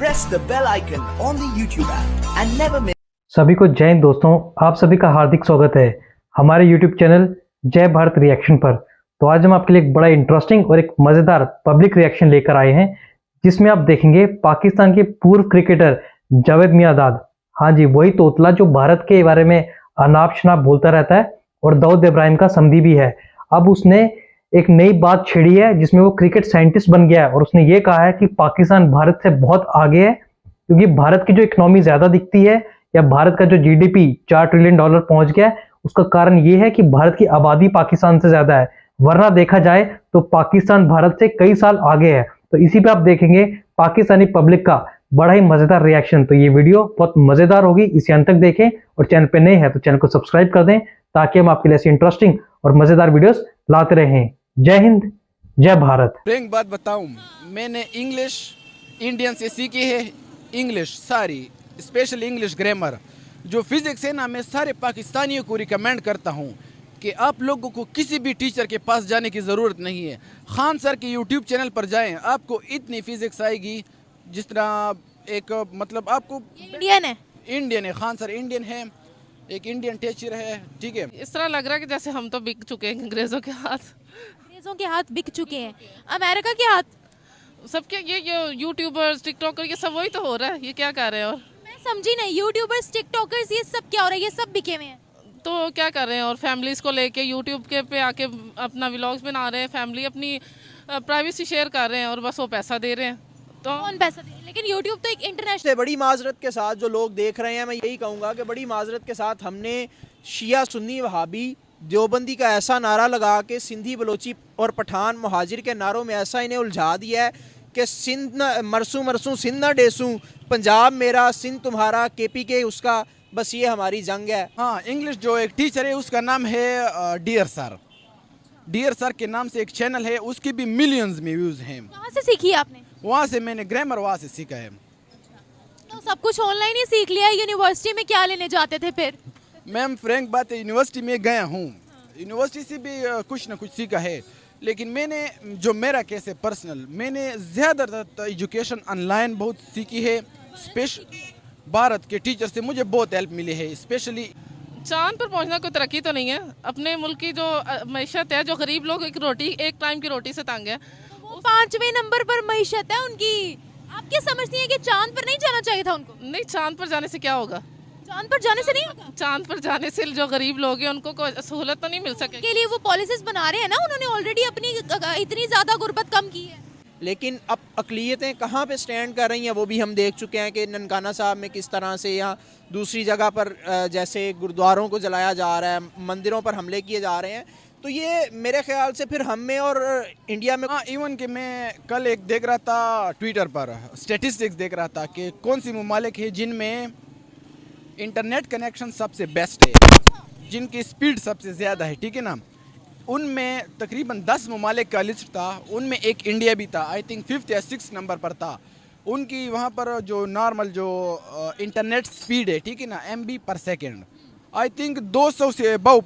press the bell icon on the YouTube app and never miss. सभी को जय हिंद दोस्तों, आप सभी का हार्दिक स्वागत है हमारे YouTube चैनल जय भारत रिएक्शन पर। तो आज हम आपके लिए एक बड़ा इंटरेस्टिंग और एक मज़ेदार पब्लिक रिएक्शन लेकर आए हैं, जिसमें आप देखेंगे पाकिस्तान के पूर्व क्रिकेटर जावेद मियांदाद, हाँ जी वही तोतला जो भारत के बारे में अनाप शनाप बोलता रहता है और दाऊद इब्राहिम का समधी भी है। अब उसने एक नई बात छेड़ी है जिसमें वो क्रिकेट साइंटिस्ट बन गया है और उसने ये कहा है कि पाकिस्तान भारत से बहुत आगे है, क्योंकि भारत की जो इकोनॉमी ज्यादा दिखती है या भारत का जो जीडीपी $4 ट्रिलियन पहुंच गया है, उसका कारण ये है कि भारत की आबादी पाकिस्तान से ज्यादा है। वरना देखा जाए तो पाकिस्तान भारत से कई साल आगे है। तो इसी पे आप देखेंगे पाकिस्तानी पब्लिक का बड़ा ही मजेदार रिएक्शन। तो ये वीडियो बहुत मजेदार होगी, इसे अंत तक देखें और चैनल पे नए हैं तो चैनल को सब्सक्राइब कर दें ताकि हम आपके लिए ऐसी इंटरेस्टिंग और मजेदार वीडियोस लाते रहें। जय हिंद, जय भारत। एक बात बताऊं, मैंने इंग्लिश इंडियन से सीखी है, इंग्लिश सारी, स्पेशल इंग्लिश ग्रामर। जो फिजिक्स है ना, मैं सारे पाकिस्तानियों को रिकमेंड करता हूं कि आप लोगों को किसी भी टीचर के पास जाने की ज़रूरत नहीं है। खान सर के यूट्यूब चैनल पर जाएं, आपको इतनी फिजिक्स आएगी जिस तरह एक मतलब आपको इंडियन है, खान सर इंडियन है, एक इंडियन टीचर है, ठीक है। इस तरह लग रहा है कि जैसे हम तो बिक चुके हैं अंग्रेजों के हाथ बिक चुके हैं, अमेरिका के हाथ सबके। ये यूट्यूबर्स टिकटॉकर ये सब वही तो हो रहा है, ये क्या कर रहे हैं? और मैं समझी नहीं, यूट्यूबर्स टिकटॉकर्स ये सब क्या हो रहा है? ये सब बिके हुए हैं तो क्या कर रहे हैं? और फैमिलीज को लेके यूट्यूब के पे आके अपना व्लॉग्स बना रहे हैं, फैमिली अपनी प्राइवेसी शेयर कर रहे हैं और बस वो पैसा दे रहे हैं। तो कौन पैसा दे? लेकिन यूट्यूब तो एक इंटरनेशनल। बड़ी माजरत के साथ जो लोग देख रहे हैं, मैं यही कहूँगा कि बड़ी माजरत के साथ हमने शिया सुन्नी वहाबी देवबंदी का ऐसा नारा लगा के सिंधी बलोची और पठान मुहाजिर के नारों में ऐसा इन्हें उलझा दिया है कि सिंध मरसू मरसू सिंध ना डेसू, पंजाब मेरा सिंध तुम्हारा, KPK उसका, बस ये हमारी जंग है। हाँ, इंग्लिश जो एक टीचर है उसका नाम है डियर सर। डियर सर के नाम से एक चैनल है, उसकी भी मिलियंस में व्यूज हैं। कहाँ से सीखी है आपने? वहाँ से मैंने ग्रामर वहाँ से सीखा है। तो सब कुछ ऑनलाइन ही सीख लिया? यूनिवर्सिटी में क्या लेने जाते थे फिर? मैम फ्रैंक बात है, यूनिवर्सिटी में गया हूँ, यूनिवर्सिटी से भी कुछ ना कुछ सीखा है। लेकिन मैंने जो मेरा केस है पर्सनल, मैंने ज़्यादातर एजुकेशन ऑनलाइन बहुत सीखी है। स्पेशल भारत के टीचर से मुझे बहुत हेल्प मिली है। स्पेशली चांद पर पहुंचना कोई तरक्की तो नहीं है। अपने मुल्क की जो मैशत है, जो गरीब लोग एक टाइम की रोटी से तंग है, वो 5वें नंबर पर मैशत है उनकी। आप क्या समझती हैं कि चांद पर नहीं जाना चाहिए था उनको? नहीं, चांद पर जाने से क्या होगा? चांद पर जाने से नहीं होगा। चांद पर जाने से जो गरीब लोग हैं उनको कोई सहूलत तो नहीं मिल सकेगी। के लिए वो पॉलिसीज बना रहे हैं ना, उन्होंने ऑलरेडी अपनी इतनी ज्यादा गुर्बत कम की है। लेकिन अब अकलियतें कहाँ पे स्टैंड कर रही हैं वो भी हम देख चुके हैं कि ननकाना साहब में किस तरह से, या दूसरी जगह पर जैसे गुरुद्वारों को जलाया जा रहा है, मंदिरों पर हमले किए जा रहे हैं। तो ये मेरे ख्याल से फिर हम में और इंडिया में, हाँ, इवन कि मैं कल एक देख रहा था ट्विटर पर स्टेटिस्टिक्स देख रहा था कि कौन सी ममालिक है जिनमें इंटरनेट कनेक्शन सबसे बेस्ट है, जिनकी स्पीड सबसे ज़्यादा है, ठीक है ना। उनमें तकरीबन 10 ममालिक का लिस्ट था, उनमें एक इंडिया भी था। आई थिंक 5th या 6th नंबर पर था। उनकी वहाँ पर जो नॉर्मल जो इंटरनेट स्पीड है, ठीक है ना, MB पर सेकेंड, आई थिंक 200 से अबव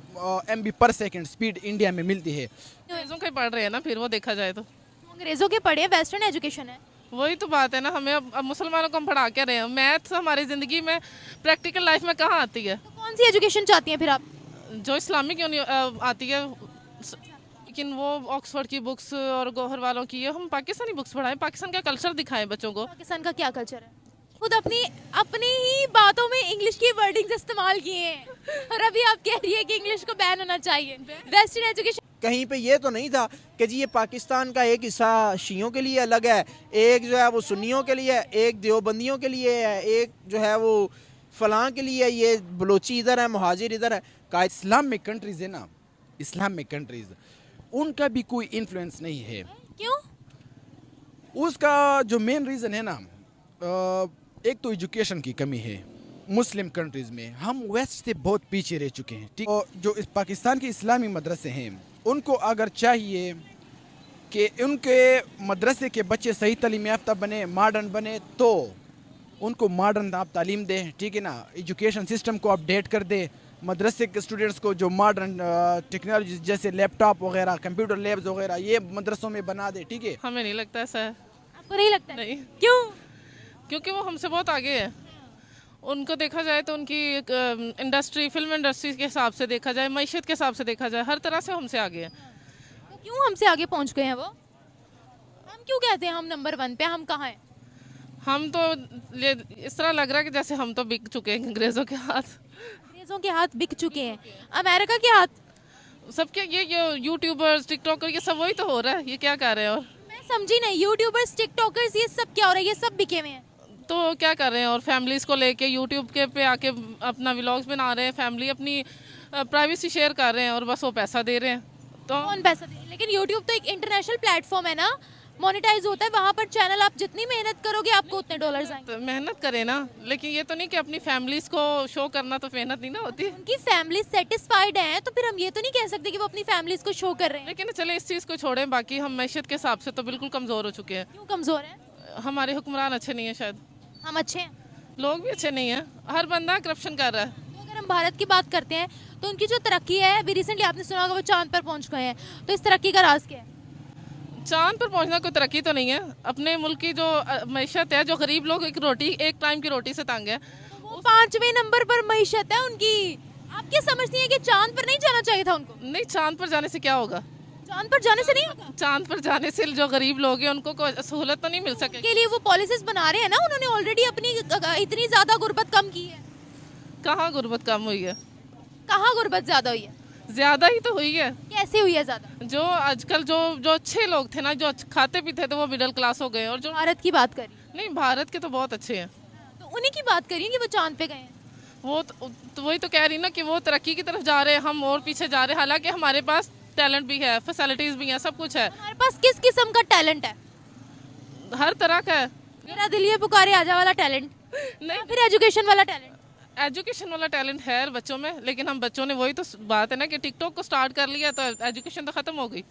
MB पर सेकेंड स्पीड इंडिया में मिलती है। अंग्रेजों के पढ़ रहे हैं ना, फिर वो देखा जाए तो अंग्रेजों के पढ़े, वेस्टर्न एजुकेशन है। वही तो बात है ना। हमें अब मुसलमानों को हम पढ़ा के रहे हैं। मैथ्स हमारी ज़िंदगी में प्रैक्टिकल लाइफ में कहाँ आती है? तो कौन सी एजुकेशन चाहती हैं फिर आप? जो इस्लामिक आती है, लेकिन वो ऑक्सफोर्ड की बुक्स और गौहर वालों की, हम पाकिस्तानी बुक्स पढ़ाएं, पाकिस्तान का कल्चर दिखाएं बच्चों को। पाकिस्तान का क्या कल्चर है? खुद अपनी ही बातों में इंग्लिश की वर्डिंग्स इस्तेमाल किए हैं और अभी आप कह रही है कि इंग्लिश को बैन होना चाहिए। वेस्टर्न एजुकेशन कहीं पे ये तो नहीं था कि जी ये पाकिस्तान का एक हिस्सा शियों के लिए अलग है, एक जो है वो सुन्नियों के लिए है, एक देवबंदियों के लिए है, एक जो है वो फलां के लिए है, ये बलोची इधर है, मुहाजिर इधर है। का इस्लामिक कंट्रीज है ना, इस्लामिक कंट्रीज, उनका भी कोई इन्फ्लुएंस नहीं है। क्यों? उसका जो मेन रीज़न है ना, एक तो एजुकेशन की कमी है। मुस्लिम कंट्रीज़ में हम वेस्ट से बहुत पीछे रह चुके हैं, ठीक। और जो इस पाकिस्तान के इस्लामी मदरसे हैं, उनको अगर चाहिए कि उनके मदरसे के बच्चे सही तालीम याफ्ता बने, मॉडर्न बने, तो उनको मॉडर्न आप तालीम दें, ठीक है ना। एजुकेशन सिस्टम को अपडेट कर दे, मदरसे के स्टूडेंट्स को जो मॉडर्न टेक्नोलॉजी जैसे लैपटॉप वगैरह, कंप्यूटर लैब्स वगैरह ये मदरसों में बना दे, ठीक है। हमें नहीं लगता ऐसा है। आपको नहीं लगता? नहीं। क्यों? क्योंकि वो हमसे बहुत आगे है। उनको देखा जाए तो उनकी इंडस्ट्री, फिल्म इंडस्ट्री के हिसाब से देखा जाए, मईशत के हिसाब से देखा जाए, हर तरह से हमसे आगे है। तो क्यों हमसे आगे पहुंच गए हैं वो? हम क्यों कहते हैं हम नंबर 1 पे? हम कहाँ हैं? हम तो इस तरह लग रहा है कि जैसे हम तो बिक चुके हैं अंग्रेज़ों के हाथ। अंग्रेजों के हाथ बिक चुके हैं, अमेरिका के हाथ। सबके ये यूट्यूबर्स, टिकटॉकर, ये सब वही तो हो रहा है। ये क्या कर रहे हैं? और मैं समझी नहीं, यूट्यूबर्स, टिकटॉकर्स, ये सब क्या हो रहा है? ये सब बिके हुए हैं। तो क्या कर रहे हैं? और फैमिलीज़ को लेके यूट्यूब के पे आके अपना व्लॉग्स बना रहे हैं, फैमिली अपनी प्राइवेसी शेयर कर रहे हैं और बस वो पैसा दे रहे हैं। तो कौन पैसा दे? लेकिन यूट्यूब तो एक इंटरनेशनल प्लेटफॉर्म है ना, मोनेटाइज होता है वहाँ पर। चैनल आप जितनी मेहनत करोगे आपको उतने डॉलर्स आएंगे। तो मेहनत करें ना, लेकिन ये तो नहीं कि अपनी फैमिलीज़ को शो करना तो मेहनत नहीं ना होती। उनकी फैमिली सेटिस्फाइड है तो फिर हम ये तो नहीं कह सकते कि वो अपनी फैमिलीज को शो कर रहे हैं। लेकिन चले इस चीज़ को छोड़ें, बाकी हम मैशत के हिसाब से तो बिल्कुल कमज़ोर हो चुके हैं। क्यों कमजोर है? हमारे हुक्मरान अच्छे नहीं हैं, शायद हम अच्छे हैं। लोग भी अच्छे नहीं हैं, हर बंदा करप्शन कर रहा है। तो अगर हम भारत की बात करते हैं तो उनकी जो तरक्की है, अभी रिसेंटली आपने सुना होगा वो चांद पर पहुंच गए हैं, तो इस तरक्की का राज क्या है? चांद पर पहुंचना कोई तरक्की तो नहीं है। अपने मुल्क की जो मैशत है, जो गरीब लोग एक टाइम की रोटी से तंग है, वो 5वें नंबर पर मईशत है उनकी। आप क्या समझती हैं कि चांद पर नहीं जाना चाहिए था उनको? नहीं, चांद पर जाने से क्या होगा? चांद पर जाने से नहीं होगा। चांद पर जाने से जो गरीब लोग हैं उनको कोई सहूलत तो नहीं मिल सकेगी। के लिए वो पॉलिसीज बना रहे हैं ना, उन्होंने ऑलरेडी अपनी इतनी ज्यादा गुर्बत कम की है। कहाँ गुर्बत कम हुई है? कहाँ गुर्बत ज्यादा हुई है? ज़्यादा ही तो हुई है। कैसे हुई है ज्यादा? जो आजकल जो अच्छे लोग थे ना, जो खाते पीते थे, वो मिडिल क्लास हो गए। और जो भारत की बात करी, नहीं, भारत के तो बहुत अच्छे हैं। तो उन्हीं की बात करिए कि वो चांद पे गए हैं। वो तो वही तो कह रही ना कि वो तरक्की की तरफ जा रहे हैं, हम और पीछे जा रहे हैं। हालांकि हमारे पास टैलेंट भी है, फैसिलिटीज़ भी हैं, सब कुछ है, हमारे पास किस किस्म का टैलेंट है? हर तरह का है। मेरा दिल ये पुकारे आजा वाला टैलेंट, नहीं, फिर एजुकेशन वाला टैलेंट। एजुकेशन वाला टैलेंट है बच्चों में, लेकिन हम बच्चों ने, वही तो बात है ना कि टिकटॉक को स्टार्ट कर लिया तो एजुकेशन तो ख़त्म हो गई।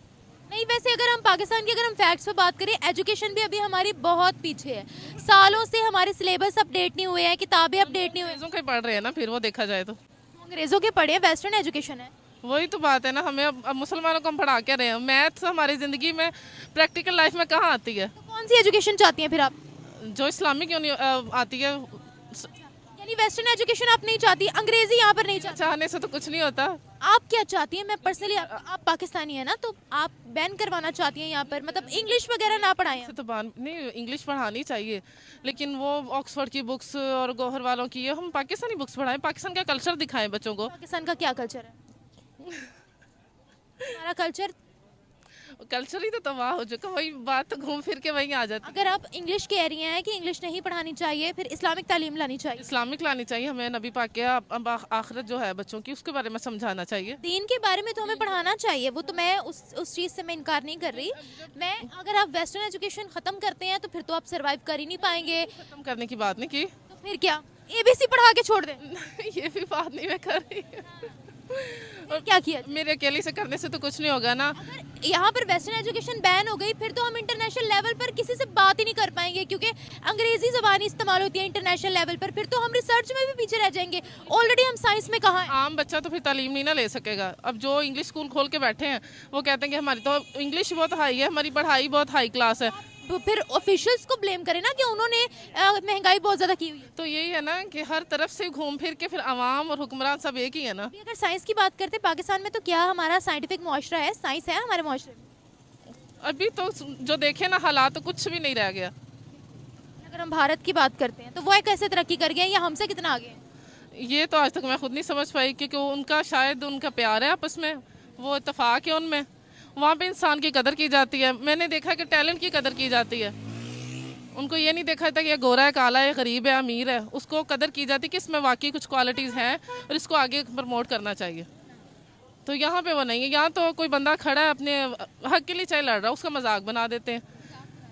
नहीं, वैसे अगर हम पाकिस्तान की अगर हम फैक्ट्स पे बात करें, एजुकेशन भी अभी हमारी बहुत पीछे है। सालों से हमारे सिलेबस अपडेट नहीं हुए हैं, किताबें अपडेट नहीं हुई हैं। अंग्रेजों के पढ़ रहे हैं ना, फिर वो देखा जाए तो अंग्रेजों के पढ़े, वेस्टर्न एजुकेशन है। वही तो बात है ना। हमें अब मुसलमानों को हम पढ़ा के रहे हैं। मैथ्स हमारी ज़िंदगी में, प्रैक्टिकल लाइफ में कहाँ आती है? तो कौन सी एजुकेशन चाहती हैं फिर आप? जो इस्लामिक आती है। यानी वेस्टर्न एजुकेशन आप नहीं चाहती, अंग्रेजी यहाँ पर नहीं चाहती। चाहने से तो कुछ नहीं होता। आप क्या चाहती हैं? मैं पर्सनली, आप पाकिस्तानी है ना, तो आप बैन करवाना चाहती हैं यहाँ पर, मतलब इंग्लिश वगैरह ना पढ़ाएं? तो नहीं, इंग्लिश पढ़ानी चाहिए, लेकिन वो ऑक्सफोर्ड की बुक्स और गौहर वालों की, हम पाकिस्तानी बुक्स पढ़ाएं, पाकिस्तान का कल्चर दिखाएं बच्चों को। पाकिस्तान का क्या कल्चर है? हमारा कल्चर ही तो तबाह हो चुका। वही बात तो घूम फिर के वहीं आ जाती है। अगर आप इंग्लिश कह रही हैं कि इंग्लिश नहीं पढ़ानी चाहिए, फिर इस्लामिक तालीम लानी चाहिए। इस्लामिक लानी चाहिए हमें। नबी पाक के आखिरत जो है बच्चों की, उसके बारे में समझाना चाहिए। दीन के बारे में तो हमें पढ़ाना चाहिए, वो तो मैं उस चीज़ से मैं इनकार नहीं कर रही। मैं, अगर आप वेस्टर्न एजुकेशन ख़त्म करते हैं तो फिर तो आप सर्वाइव कर ही नहीं पाएंगे। खत्म करने की बात नहीं की, तो फिर क्या, ABC पढ़ा के छोड़ दें? ये भी बात नहीं मैं कर रही। और क्या किया? मेरे अकेले से करने से तो कुछ नहीं होगा ना। अगर यहाँ पर वेस्टर्न एजुकेशन बैन हो गई, फिर तो हम इंटरनेशनल लेवल पर किसी से बात ही नहीं कर पाएंगे, क्योंकि अंग्रेजी ज़बान इस्तेमाल होती है इंटरनेशनल लेवल पर। फिर तो हम रिसर्च में भी पीछे रह जाएंगे। ऑलरेडी हम साइंस में कहाँ हैं? आम बच्चा तो फिर तालीम नहीं ना ले सकेगा। अब जो इंग्लिश स्कूल खोल के बैठे हैं, वो कहते हैं कि हमारी तो इंग्लिश बहुत हाई है, हमारी पढ़ाई बहुत हाई क्लास है। फिर ऑफिशियल्स को ब्लेम करें ना कि उन्होंने महंगाई बहुत ज़्यादा की हुई है। तो यही है ना कि हर तरफ से घूम फिर के फिर आवाम और हुक्मरान सब एक ही है ना। अगर साइंस की बात करते पाकिस्तान में, तो क्या हमारा साइंटिफिक मुआशरा है? साइंस है हमारे मुआशरे में? अभी तो जो देखे ना हालात, तो कुछ भी नहीं रह गया। अगर हम भारत की बात करते हैं तो वो कैसे तरक्की कर गए या हमसे कितना आगे हैं? ये तो आज तक मैं खुद नहीं समझ पाई, क्योंकि उनका शायद उनका प्यार है आपस में, वो इत्तेफाक है उनमें। वहाँ पे इंसान की कदर की जाती है। मैंने देखा कि टैलेंट की कदर की जाती है। उनको ये नहीं देखा जाता कि ये गोरा है, काला है, गरीब है, अमीर है। उसको कदर की जाती है कि इसमें वाकई कुछ क्वालिटीज़ हैं और इसको आगे प्रमोट करना चाहिए। तो यहाँ पे वो नहीं है। यहाँ तो कोई बंदा खड़ा है अपने हक के लिए चाहे लड़ रहा है, उसका मजाक बना देते हैं,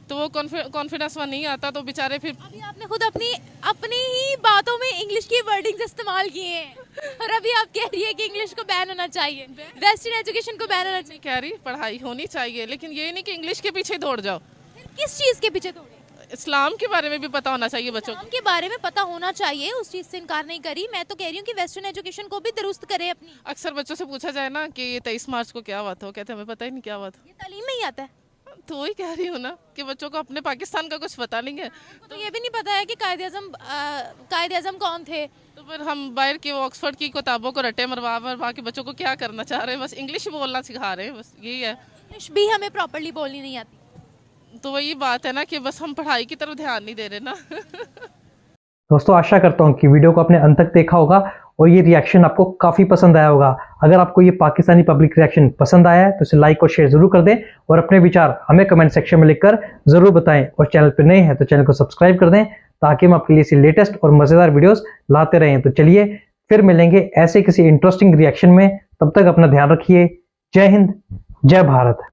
तो वो कॉन्फिडेंस वहाँ नहीं आता, तो बेचारे फिर। अभी आपने खुद अपनी ही बातों में इंग्लिश की वर्डिंग्स इस्तेमाल किए हैं, और अभी आप कह रही है कि इंग्लिश को बैन होना चाहिए, वेस्टर्न एजुकेशन को बैन होना चाहिए। कह रही पढ़ाई होनी चाहिए, लेकिन ये नहीं कि इंग्लिश के पीछे दौड़ जाओ। फिर किस चीज़ के पीछे दौड़े? इस्लाम के बारे में भी पता होना चाहिए बच्चों को। इस्लाम के बारे में पता होना चाहिए, उस चीज़ से इनकार नहीं करी। मैं तो कह रही हूँ कि वेस्टर्न एजुकेशन को भी दुरुस्त करे अपनी। अक्सर बच्चों से पूछा जाए ना कि ये 23 मार्च को क्या हुआ था, वो कहते हैं हमें पता ही नहीं क्या हुआ था। ये तालीम में ही आता है। तो वही कह रही हूँ ना कि बच्चों को अपने पाकिस्तान का कुछ पता नहीं है। तो ये भी नहीं पता है कि कायदे आज़म कौन थे। तो फिर हम बाहर की ऑक्सफोर्ड की किताबों को रटे मरवा मरवा के बच्चों को क्या करना चाह रहे हैं? बस इंग्लिश बोलना सिखा रहे हैं, बस यही है। इंग्लिश भी हमें प्रॉपर्ली बोलनी नहीं आती। तो वही बात है ना कि बस हम पढ़ाई की तरफ ध्यान नहीं दे रहे ना। दोस्तों आशा करता हूँ कि वीडियो को आपने अंत तक देखा होगा और ये रिएक्शन आपको काफ़ी पसंद आया होगा। अगर आपको ये पाकिस्तानी पब्लिक रिएक्शन पसंद आया है तो इसे लाइक और शेयर जरूर कर दें और अपने विचार हमें कमेंट सेक्शन में लिखकर ज़रूर बताएं। और चैनल पर नए हैं तो चैनल को सब्सक्राइब कर दें ताकि हम आपके लिए ऐसी लेटेस्ट और मज़ेदार वीडियोस लाते रहें। तो चलिए फिर मिलेंगे ऐसे किसी इंटरेस्टिंग रिएक्शन में। तब तक अपना ध्यान रखिए। जय हिंद, जय भारत।